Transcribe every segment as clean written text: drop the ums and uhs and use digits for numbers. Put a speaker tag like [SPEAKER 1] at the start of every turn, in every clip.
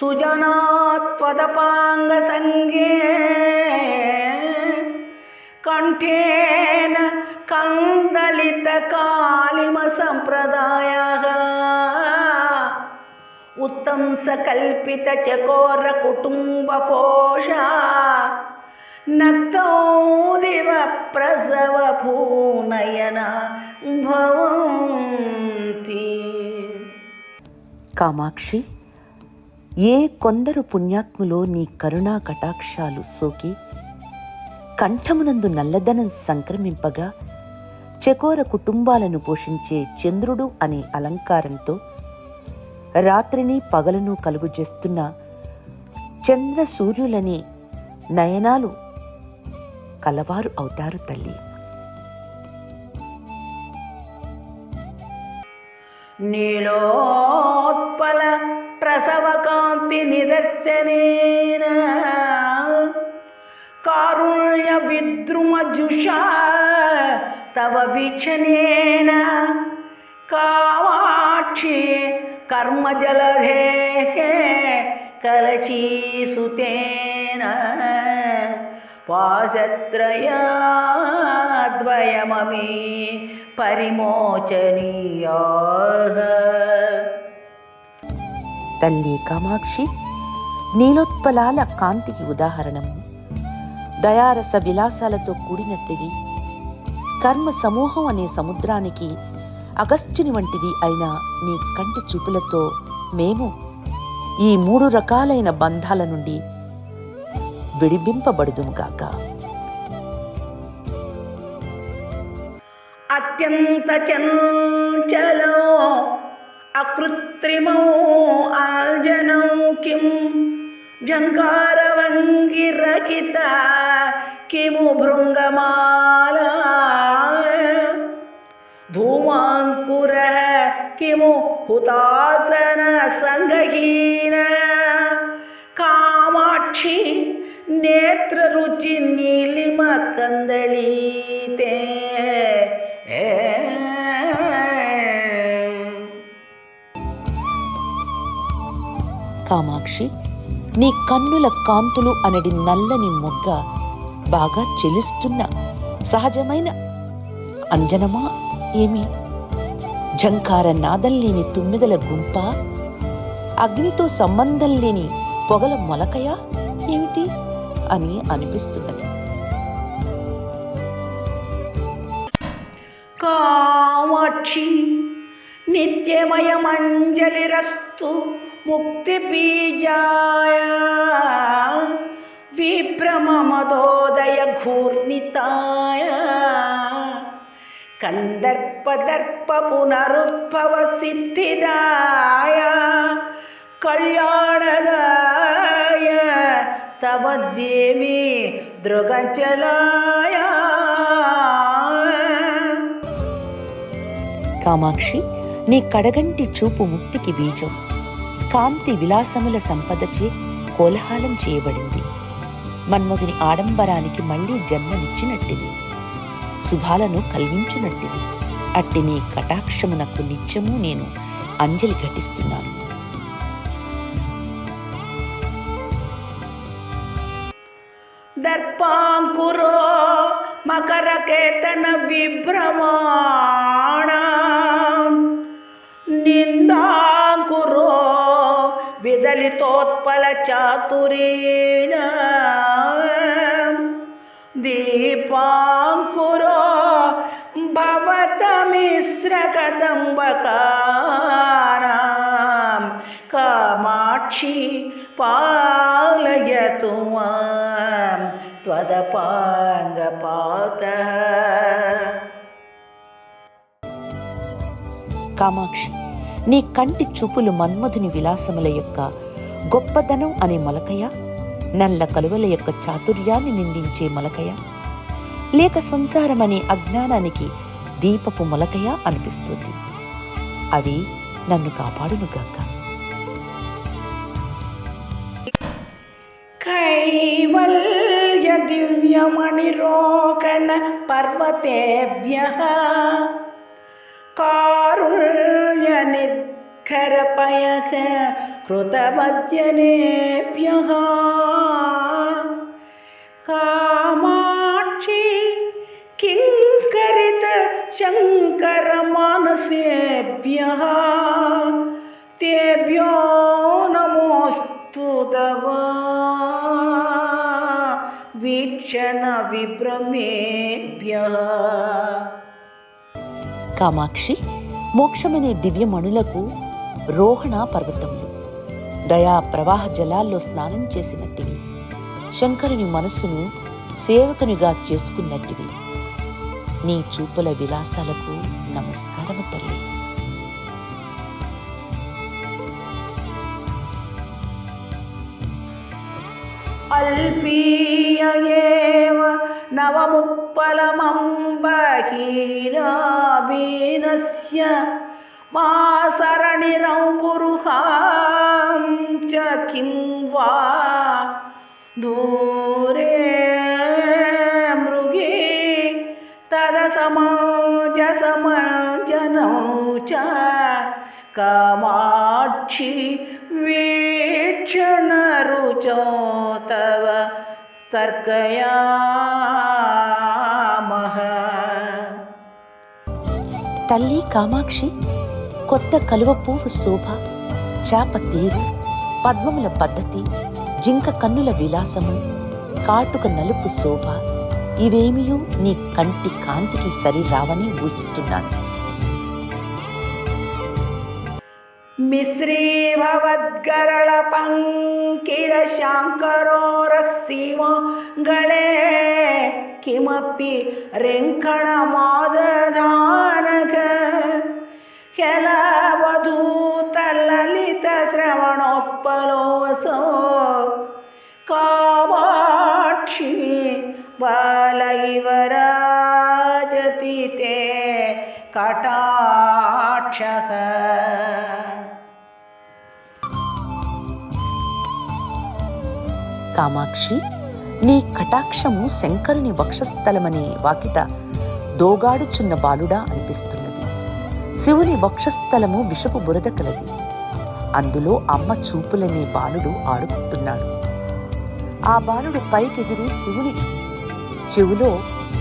[SPEAKER 1] सुजनात्पदपाङ्गसङ्गे कण्ठेन कन्दलितकालिमसम्प्रदायः उत्तंसकल्पितचकोरकुटुम्बपोषा नक्तौदिव प्रसवपूनयना भवन्ति.
[SPEAKER 2] కామాక్షి, ఏ కొందరు పుణ్యాత్ములో నీ కరుణా కటాక్షాలు సోకి కంఠమునందు నల్లదనం సంక్రమింపగా చకోర కుటుంబాలను పోషించే చంద్రుడు అనే అలంకారంతో రాత్రిని పగలను కలుగుచేస్తున్న చంద్ర సూర్యులని నయనాలు కలవారు అవుతారు తల్లి.
[SPEAKER 1] నీలోత్పల ప్రసవకాంతి నిదర్శనేన కారుణ్య విద్రుమజుషా తవ వీక్షణేన కామాక్షి కర్మజలధేః కలశీసుతేన పాశత్రయాద్వయమమి పరిమోచనీయాః.
[SPEAKER 2] తల్లి కామాక్షి, నీలోత్పలాల కాంతికి ఉదాహరణము, దయారస విలాసాలతో కూడినట్టిది, కర్మ సమూహం అనే సముద్రానికి అగస్త్యుని వంటిది అయిన నీ కంటి చూపులతో మేము ఈ 3 రకాలైన బంధాల నుండి విడిపింపబడుదుముగాక.
[SPEAKER 1] అత్యంత చంచలో అకృత్రిమో ఆంజనం కిం జంకారవంగిరకిత కిము భృంగమాల ధూమాంకుర కిము హుతాసన సంగహీన కామాక్షి నేత్రరుచి నీలిమ కందళీతే.
[SPEAKER 2] కామాక్షి, నీ కన్నుల కాంతులు అనడి నల్లని మొగ్గ బాగా చెలుస్తున్న సహజమైన అంజనమా ఏమి? ఝంకార నాదం లేని తుమ్మిదల గుంప, అగ్నితో సంబంధం లేని పొగల మొలకయా ఏమిటి అని అనిపిస్తున్నది.
[SPEAKER 1] కామాక్షి నిత్యమయమంజలిరస్తు ముక్తి బీజాయ విభ్రమమదోదయ ఘూర్ణితాయ కందర్పదర్ప పునరుద్భవ సిద్ధిదాయ కళ్యాణదాయ తవ దేవి దృగచలాయ.
[SPEAKER 2] కామాక్షి, నీ కడగంటి చూపు ముక్తికి బీజం, కాంతి విలాసముల సంపదచే కోలాహలం చేయబడింది. మన్మధుని ఆడంబరానికి మళ్లీ జన్మనిచ్చినట్టిది, శుభాలను కలిగించునట్టిది. అట్టి నీ కటాక్షమునకు నిత్యము నేను అంజలి ఘటిస్తున్నాను.
[SPEAKER 1] దర్పాంకురో మకరకేతన విభ్రమాణ నిందాంకురో విదలితోత్పల చాతురీణ దీపాంకురో భవతమిశ్ర కదంబకారాం కామాక్షి పాలయతు మాం త్వదపాంగపాతః.
[SPEAKER 2] కామాక్షి, నీ కంటి చూపులు మన్మధుని విలాసముల యొక్క గొప్పదనం అనే మొలకయ, నల్ల కలువల యొక్క చాతుర్యాన్ని నిందించే మొలకయ, లేక సంసారమనే అజ్ఞానానికి దీపపు మొలకయ అనిపిస్తుంది. అవి నన్ను కాపాడునుగాక.
[SPEAKER 1] కైవల్య దివ్యమణిరోకణ పర్వతేభ్యః కారుణ్య खरपयः कृतमध्यनेभ्यः कामाक्षी किङ्करित शङ्करमानसेभ्यः तेभ्यो नमोऽस्तु तव వీక్షణ విభ్రమేభ్యః.
[SPEAKER 2] కామాక్షి, మోక్షమనే దివ్యమణులకు రోహణ పర్వతములు దయా ప్రవాహ జలాల్లో స్నానం చేసినట్టివి, శంకరుని మనస్సును సేవకునిగా చేసుకున్నట్టివి. నీ చూపుల విలాసాలకు నమస్కారము తల్లి.
[SPEAKER 1] అల్పీయ ఏవ నవముత్పలమంబహీరాబీనస్య మా సరణిరంబురుహాం చ కిం వా దూరే మృగే తదసమంజసమంజనం చ కామాక్షి వీక్షణ రుచో తవ తర్కయామః.
[SPEAKER 2] తల్లి కామాక్షి, కొత్త కలువ పువ్వు శోభ, చాప తీరు, పద్మముల పద్ధతి, జింక కన్నుల విలాసము, కాటుక నలుపు శోభ ఇవేమియూ నీ కంటి కాంతికి సరి రావని ఊహిస్తున్నాను.
[SPEAKER 1] మిశ్రీభవద్గరళ పంకిల శాంకరోరస్సీమగళే కిమపి రింకణమాదధానక హ్యలవధూత లలిత శ్రవణోత్పలోసో కామాక్షి బాలైవ రాజతి తే కటాక్షః.
[SPEAKER 2] కామాక్షి, నీ కటాక్షము శంకరుని వక్షస్థలమనే వాకిట దోగాడుచున్న బాలుడా అనిపిస్తున్నది. శివుని వక్షస్థలము విషపు బురద కలది. అందులో అమ్మ చూపులనే బాలుడు ఆడుకుంటున్నాడు. ఆ బాలుడు పైకెగిరి శివుని చెవులో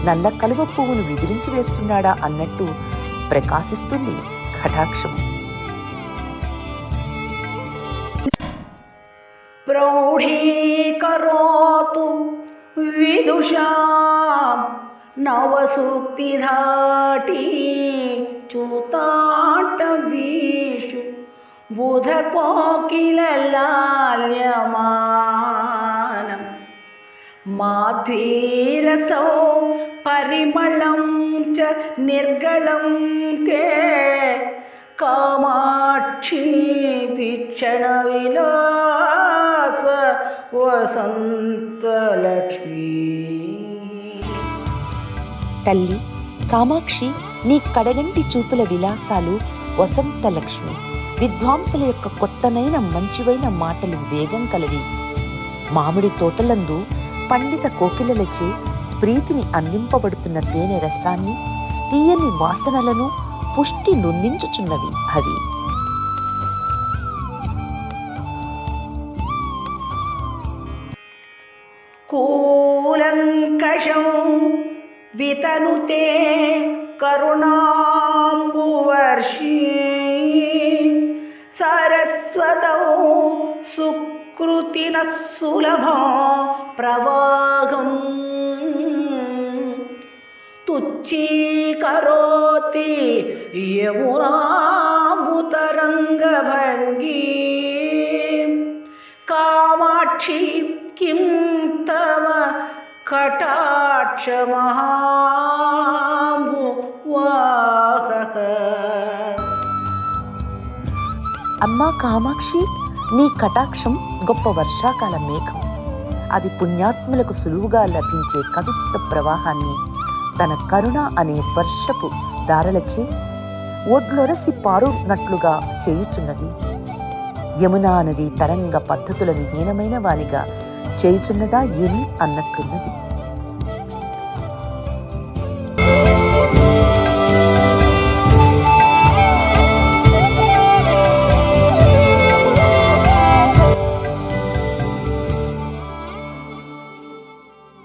[SPEAKER 2] నల్ల కలువ పువ్వును విదిరించి వేస్తున్నాడా అన్నట్టు ప్రకాశిస్తుంది కటాక్షము.
[SPEAKER 1] ప్రౌఢీకరోతు విదుషాం నవసూక్తిధాటి చూతాటవీషు బుధకోకిలలాల్యమానం మాధ్వీరసౌ పరిమళం చ నిర్గళం తే కామాక్షి వీక్షణ విలాస వసంతలక్ష్మీ.
[SPEAKER 2] తల్లి కామాక్షి, నీ కడగంటి చూపుల విలాసాలు వసంతలక్ష్మి. విద్వాంసుల యొక్క కొత్తనైన మంచివైన మాటలు వేగం కలవి. మామిడి తోటలందు పండిత కోకిలలచే ప్రీతిని అందింపబడుతున్న తేనె రసాన్ని, తీయని వాసనలను పుష్టి నొందించుచున్నవి అవి.
[SPEAKER 1] కూలంకషం వితనుతే కరుణాంబువర్షీ సరస్వతౌ సుకృతిన సులభం ప్రవాహం తుచ్చీకరోతి యమునాభుతరంగభంగీ కామాక్షి కిం తవ కటాక్షమహాంబువాహః.
[SPEAKER 2] అమ్మా కామాక్షి, నీ కటాక్షం గొప్ప వర్షాకాల మేఘం. అది పుణ్యాత్ములకు సులువుగా లభించే కవిత్వ ప్రవాహాన్ని తన కరుణ అనే వర్షపు దారలచే ఒడ్లొరసి పారునట్లుగా చేయుచున్నది. యమునా నది తరంగ పద్ధతులను హీనమైన వారిగా చేయుచున్నదా ఏమి అన్నట్లున్నది.